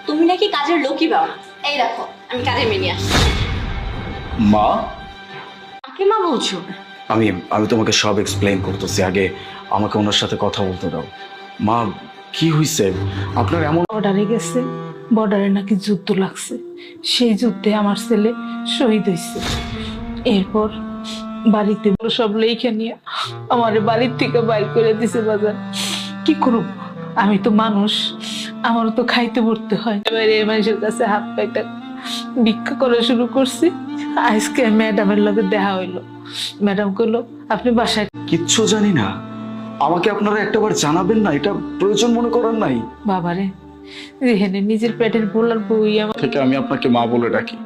তুমি নাকি কাজের লোকই পাও না। এই দেখো আমি কাজে মেয়ে নিয়ে আসছি। মা, কাকে মা বলছো? আমি আমি তোমাকে সব এক্সপ্লেইন করতেছি, আগে আমাকে ওনার সাথে কথা বলতে দাও। মা, কি হয়েছে আপনার এমন? বর্ডারে গেছে, বর্ডারে নাকি যুদ্ধ লাগছে, সেই যুদ্ধে আমার ছেলে শহীদ হয়েছে। এরপর বাড়িতে সব লেখা নিয়ে আমার বাড়ির থেকে বাইর করে দিছে বাজার। কি করব, আমি তো মানুষ, আমারও তো খাইতে পড়তে হয়। এবারে এই মানুষের কাছে হাত পাইটা ভিক্ষা করা শুরু করছি। আজকে ম্যাডামের লগে দেখা হইলো, ম্যাডাম কইলো আপনি বাসায়। কিচ্ছু জানি না, আমাকে আপনারা একটাবার জানাবেন না? এটা প্রয়োজন মনে করেন নাই? বাবারে, যেখানে নিজের পেটের বলার বই আমার থেকে আমি আপনাকে মা বলে ডাকি,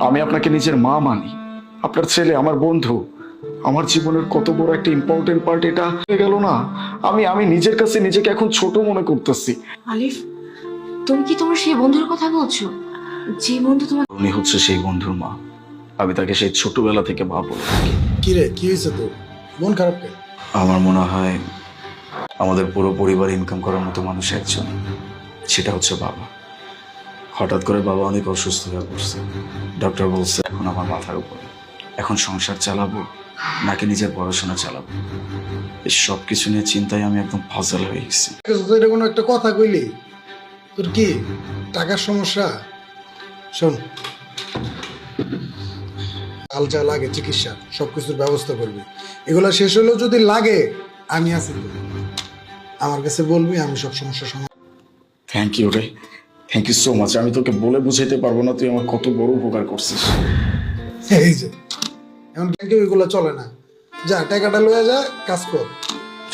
আমি আপনাকে নিজের মা মানি। আপনার ছেলে আমার বন্ধু, আমার জীবনের কত বড় একটা ইম্পর্টেন্ট পার্ট এটা হয়ে গেল না। আমি আমি নিজের কাছে নিজেকে এখন ছোট মনে করতেছি। আলিফ, তুমি কি তোমার সেই বন্ধুর কথা বলছো, যে বন্ধু তোমার? উনি হচ্ছে সেই বন্ধুর মা। আমি তাকে সেই ছোটবেলা থেকে মা বলে থাকি। কি রে, কি হয়েছে তোর? মন খারাপ কেন? আমার মনে হয় আমাদের পুরো পরিবার ইনকাম করার মতো মানুষ একজন, সেটা হচ্ছে বাবা। হঠাৎ করে বাবা অনেক অসুস্থ হয়ে পড়ছে। ডক্টর বলছে এখন আমার মাথার উপরে, এখন সংসার চালাবো নাকি নিজের পড়াশোনা চালাবো, এই সব কিছু নিয়ে চিন্তায় আমি একদম পাজল হয়ে গেছি। এটা কোনো একটা কথা কইলি? তোর কি টাকার সমস্যা? শোন, কাল যা লাগে চিকিৎসা সবকিছুর ব্যবস্থা করবি। এগুলো শেষ হলেও যদি লাগে আমি আছি তো। আমার কাছে বলবি, আমি সব সমস্যার সমাধান। থ্যাংক ইউ রে, থ্যাংক ইউ সো মাচ। আমি তোকে বলে বুঝাইতে পারবো না তুই আমার কত বড় উপকার করছিস। এই যে এখন ব্যাংকে ওইগুলো চলে না, যা টাকাটা লয়ে যা, কাজ কর।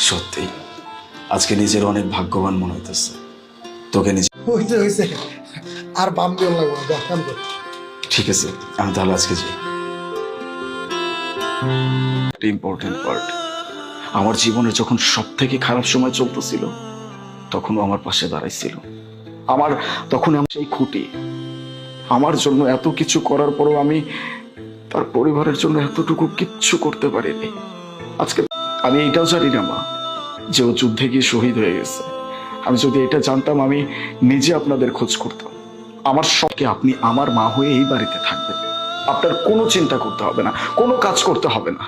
সত্যি আজকে নিজের অনেক ভাগ্যবান মনে হইতেছে। তোকে নিজে হইছে হইছে, আর বাম দিয়ে লাগবো না, কাম কর। ঠিক আছে, আমি তাহলে আজকে যাই। একটা ইম্পর্টেন্ট পার্ট, আমার জীবনের যখন সব থেকে খারাপ সময় চলতেছিল তখনও আমার পাশে দাঁড়াইছিল। আমার তখন আমি সেই খুঁটি, আমার জন্য এত কিছু করার পরও আমি তার পরিবারের জন্য এতটুকু কিচ্ছু করতে পারিনি। আজকে আমি এইটাও জানি না মা, যে ও যুদ্ধে গিয়ে শহীদ হয়ে গেছে। আমি যদি এটা জানতাম আমি নিজে আপনাদের খোঁজ করতাম। আমার সবকে আপনি আমার মা হয়ে এই বাড়িতে থাকবেন, আপনার কোনো চিন্তা করতে হবে না, কোনো কাজ করতে হবে না।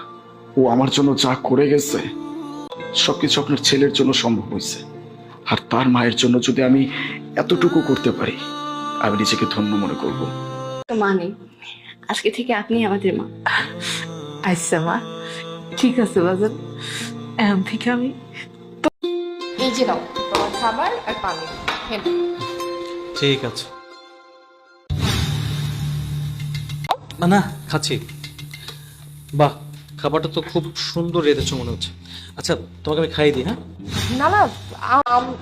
ও আমার জন্য যা করে গেছে সবকিছু আপনার ছেলের জন্য সম্ভব হয়েছে। আর তার মায়ের জন্য যদি আমি এতটুকু করতে পারি, আমি নিজেকে ধন্য মনে করব। তো মা নেই, আজকে থেকে আপনি আমাদের মা। আচ্ছা মা, ঠিক আছে বাজার, এখন থেকে আমি। এই যে নাও তোমার খাবার আর পানি। হ্যাঁ, ঠিক আছে। না না, খাচ্ছি। বাহ, খাবারটা তো খুব সুন্দর রেঁধেছো মনে হচ্ছে। আচ্ছা, তোমাকে আমি খাইয়ে দিই। হ্যাঁ, না না,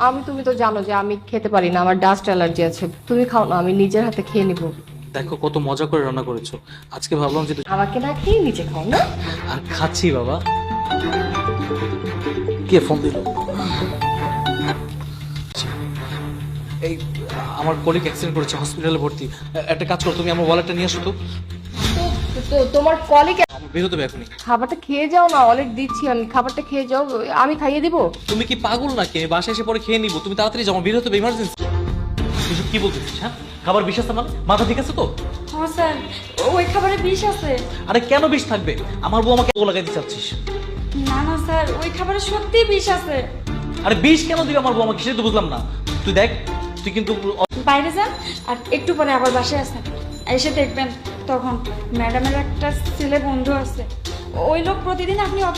আমি তুমি তো জানো যে আমি খেতে পারি না, আমার ডাস্ট অ্যালার্জি আছে। তুমি খাও না, আমি নিজের হাতে খেয়ে নিব। দেখো কত মজা করে রান্না করেছো। আজকে ভাবলাম যে আমাকে না খেয়ে নিজে খাও না। আর খাচ্ছি বাবা। কে ফোন দিল? এই আমার কলিগ অ্যাক্সিডেন্ট করেছে, হসপিটালে ভর্তি। একটা কাজ করো, তুমি আমার ওয়ালেটটা নিয়ে আসো তো। তো তোমার কলিগ আমার বেরোতে হবে এখনই। খাবারটা খেয়ে যাও না, অনেক দিচ্ছি আমি, খাবারটা খেয়ে যাও, আমি খাইয়ে দিব। তুমি কি পাগল নাকি? আমি বাসায় এসে পরে খেয়ে নিবো, তুমি তাড়াতাড়ি যাও, আমার বেরোতে হবে ইমার্জেন্সি। এসব কি বলতেছিস? হ্যাঁ, খাবার বিষ আছে মানে? মাথা ঠিক আছে তো? হ্যাঁ স্যার, ওই খাবারে বিষ আছে। আরে কেন বিষ থাকবে? আমার বউ আমাকে ও লাগাইতে চাচ্ছিস? না না স্যার, ওই খাবারে সত্যি বিষ আছে। আরে বিষ কেন দিবে আমার বউ আমাকে, সেটা তো বুঝলাম না। তুই দেখ, তুই কিন্তু বাইরে যান, আর একটু পরে আবার বাসায় আসেন, এসে দেখবেন তখন ম্যাডামের একটা ছেলে বন্ধু আছে, ওই লোক প্রতিদিন আপনি